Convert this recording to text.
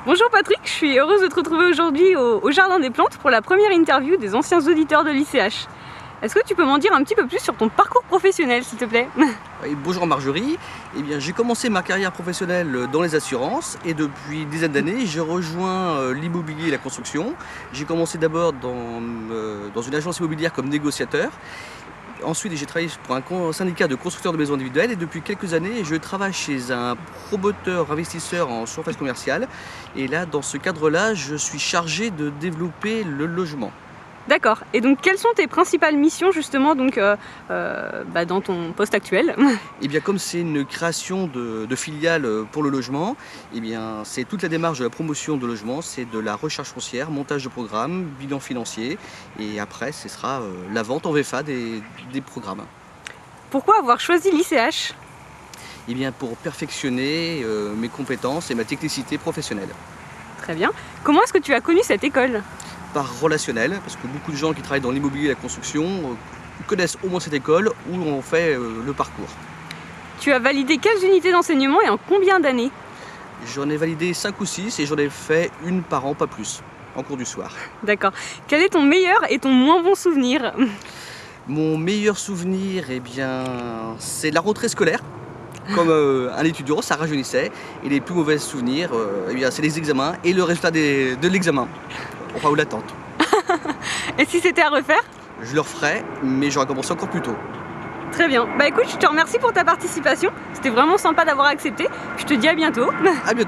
Bonjour Patrick, je suis heureuse de te retrouver aujourd'hui au Jardin des Plantes pour la première interview des anciens auditeurs de l'ICH. Est-ce que tu peux m'en dire un petit peu plus sur ton parcours professionnel, s'il te plaît? Bonjour Marjorie, j'ai commencé ma carrière professionnelle dans les assurances et depuis une dizaine d'années je rejoins l'immobilier et la construction. J'ai commencé d'abord dans une agence immobilière comme négociateur. Ensuite j'ai travaillé pour un syndicat de constructeurs de maisons individuelles et depuis quelques années je travaille chez un promoteur investisseur en surface commerciale. Et là dans ce cadre-là je suis chargé de développer le logement. D'accord. Et donc quelles sont tes principales missions justement dans ton poste actuel? Comme c'est une création de filiale pour le logement, c'est toute la démarche de la promotion de logement, c'est de la recherche foncière, montage de programmes, bilan financier et après ce sera la vente en VFA des programmes. Pourquoi avoir choisi l'ICH? Pour perfectionner mes compétences et ma technicité professionnelle. Très bien. Comment est-ce que tu as connu cette école? Par relationnel, parce que beaucoup de gens qui travaillent dans l'immobilier et la construction connaissent au moins cette école où on fait le parcours. Tu as validé quelles unités d'enseignement et en combien d'années? J'en ai validé 5 ou 6 et j'en ai fait une par an, pas plus, en cours du soir. D'accord. Quel est ton meilleur et ton moins bon souvenir? Mon meilleur souvenir, c'est la rentrée scolaire. Comme un étudiant, ça rajeunissait. Et les plus mauvais souvenirs, c'est les examens et le résultat de l'examen. Enfin, ou l'attente. Et si c'était à refaire? Je le referais, mais j'aurais commencé encore plus tôt. Très bien. Écoute, je te remercie pour ta participation. C'était vraiment sympa d'avoir accepté. Je te dis à bientôt. À bientôt.